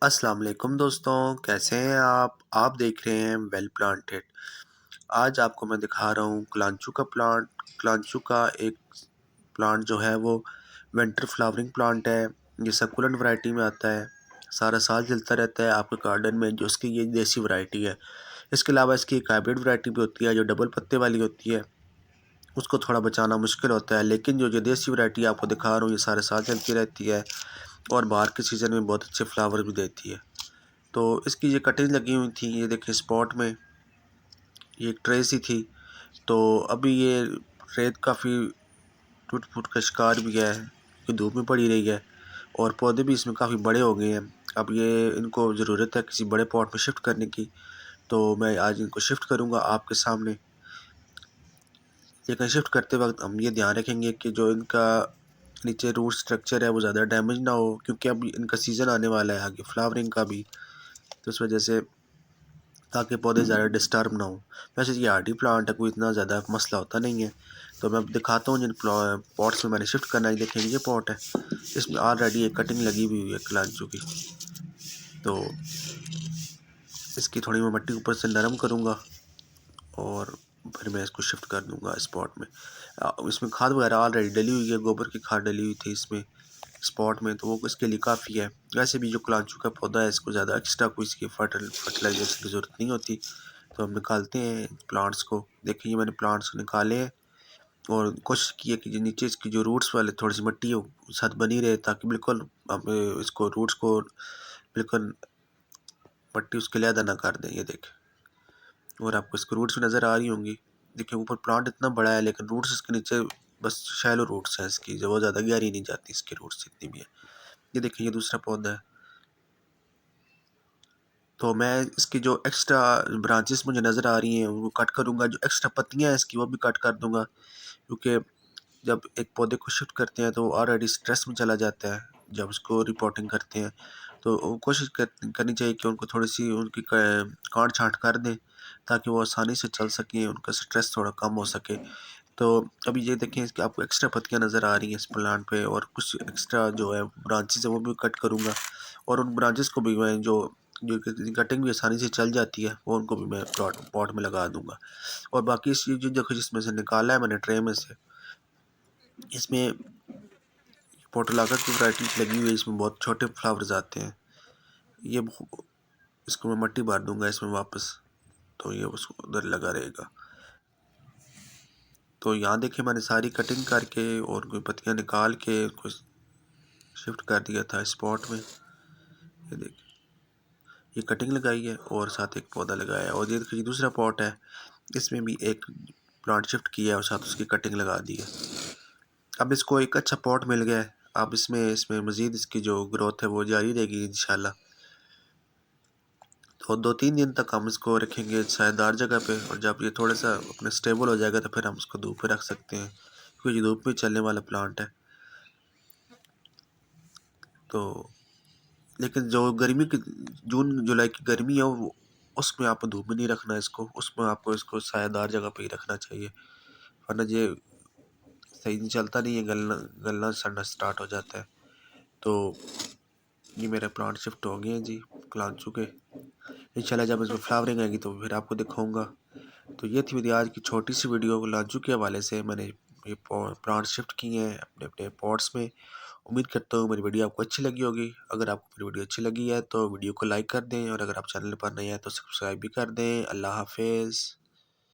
अस्सलाम वालेकुम दोस्तों, कैसे हैं आप देख रहे हैं वेल प्लांटेड। आज आपको मैं दिखा रहा हूँ कलांचू का प्लांट। कलांचू का एक प्लांट जो है वो विंटर फ्लावरिंग प्लांट है। ये सक्कुलेंट वैरायटी में आता है, सारा साल चलता रहता है आपके गार्डन में। जो इसकी ये देसी वैरायटी है। इसके अलावा इसकी एक हाइब्रिड वैरायटी भी होती है जो डबल पत्ते वाली होती है, उसको थोड़ा बचाना मुश्किल होता है। लेकिन जो देसी वैरायटी आपको दिखा रहा हूँ ये सारे साल चलती रहती है और बाहर के सीज़न में बहुत अच्छे फ्लावर भी देती है। तो इसकी ये कटिंग लगी हुई थी, ये देखिए स्पॉट में ये एक ट्रे सी थी। तो अभी ये रेत काफ़ी टूट फूट का शिकार भी है, ये धूप में पड़ी रही है और पौधे भी इसमें काफ़ी बड़े हो गए हैं। अब ये इनको ज़रूरत है किसी बड़े पॉट में शिफ्ट करने की, तो मैं आज इनको शिफ्ट करूँगा आपके सामने। लेकिन शिफ्ट करते वक्त हम ये ध्यान रखेंगे कि जो इनका नीचे रूट स्ट्रक्चर है वो ज़्यादा डैमेज ना हो, क्योंकि अब इनका सीज़न आने वाला है आगे फ्लावरिंग का भी, तो इस वजह से ताकि पौधे ज़्यादा डिस्टर्ब ना हो। वैसे ये हार्डी प्लांट है, कोई इतना ज़्यादा मसला होता नहीं है। तो मैं अब दिखाता हूँ जिन पॉट्स में मैंने शिफ्ट करना है। देखेंगे ये पॉट है, इसमें ऑलरेडी एक कटिंग लगी हुई है कलांचू की। तो इसकी थोड़ी मैं मट्टी ऊपर से नरम करूँगा और फिर मैं इसको शिफ्ट कर दूँगा स्पॉट में। इसमें खाद वगैरह ऑलरेडी डली हुई है, गोबर की खाद डली हुई थी इसमें स्पॉट में, तो वो इसके लिए काफ़ी है। वैसे भी जो कलांचू का पौधा है इसको ज़्यादा एक्स्ट्रा कोई इसकी फर्टिलाइजेशन की ज़रूरत नहीं होती। तो हम निकालते हैं प्लांट्स को। देखिए ये मैंने प्लांट्स निकाले हैं और कोशिश की है कि जो नीचे इसकी जो रूट्स वाले थोड़ी सी मिट्टी है वो साथ बनी रहे, ताकि बिल्कुल हम इसको रूट्स को बिल्कुल मिट्टी उसके लिहाजा ना कर दें। ये देखें, और आपको इसकी रूट्स भी नज़र आ रही होंगी। देखिए ऊपर प्लांट इतना बड़ा है लेकिन रूट्स इसके नीचे बस शैलो रूट्स हैं इसकी, जो वो ज़्यादा गहरी नहीं जाती इसकी रूट्स जितनी भी है। ये देखिए ये दूसरा पौधा है। तो मैं इसकी जो एक्स्ट्रा ब्रांचेस मुझे नज़र आ रही हैं उनको कट करूँगा, जो एक्स्ट्रा पत्तियाँ हैं इसकी वो भी कट कर दूँगा, क्योंकि जब एक पौधे को शिफ्ट करते हैं तो ऑलरेडी स्ट्रेस में चला जाता है। जब उसको रिपोर्टिंग करते हैं तो कोशिश करनी चाहिए कि उनको थोड़ी सी उनकी काट छाँट कर दें, ताकि वो आसानी से चल सकें, उनका स्ट्रेस थोड़ा कम हो सके। तो अभी ये देखें इसकी आपको एक्स्ट्रा पत्तियाँ नज़र आ रही हैं इस प्लांट पे, और कुछ एक्स्ट्रा जो है ब्रांचेस है वो भी कट करूँगा, और उन ब्रांचेस को भी मैं जो जो कटिंग भी आसानी से चल जाती है वो उनको भी मैं पॉट में लगा दूँगा। और बाकी इस चीज़ जो देखो जिसमें से निकाला है मैंने ट्रे में से, इसमें पोर्टुलाका की वैरायटी लगी हुई है, इसमें बहुत छोटे फ्लावर्स आते हैं। ये इसको मैं मट्टी भर दूँगा इसमें वापस, तो ये उसको उधर लगा रहेगा। तो यहाँ देखिए मैंने सारी कटिंग करके और कोई पत्तियाँ निकाल के उसको शिफ्ट कर दिया था स्पॉट में। ये देखिए ये कटिंग लगाई है और साथ एक पौधा लगाया है, और ये देखिए दूसरा पॉट है, इसमें भी एक प्लांट शिफ्ट किया है और साथ उसकी कटिंग लगा दी है। अब इसको एक अच्छा पॉट मिल गया है। अब इसमें मज़ीद इसकी जो ग्रोथ है वो जारी रहेगी इंशाल्लाह। तो 2-3 दिन तक हम इसको रखेंगे छायादार जगह पे, और जब ये थोड़ा सा अपने स्टेबल हो जाएगा तो फिर हम इसको धूप पे रख सकते हैं, क्योंकि ये धूप में चलने वाला प्लांट है। तो लेकिन जो गर्मी की जून जुलाई की गर्मी है वो उसमें आपको धूप में नहीं रखना इसको, उसमें आपको इसको छायादार जगह पे ही रखना चाहिए, वरना ये सही नहीं चलता नहीं है, गलना गलना सड़ना स्टार्ट हो जाता है। तो ये मेरे प्लांट शिफ्ट हो गए हैं जी कलांचू के। इंशाल्लाह जब इसमें फ्लावरिंग आएगी तो फिर आपको दिखाऊंगा। तो ये थी मेरी आज की छोटी सी वीडियो कलांचू के हवाले से। मैंने ये प्लांट शिफ्ट किए हैं अपने अपने पॉट्स में। उम्मीद करता हूँ मेरी वीडियो आपको अच्छी लगी होगी। अगर आपको मेरी वीडियो अच्छी लगी है तो वीडियो को लाइक कर दें, और अगर आप चैनल पर नए हैं तो सब्सक्राइब भी कर दें। अल्लाह हाफिज़।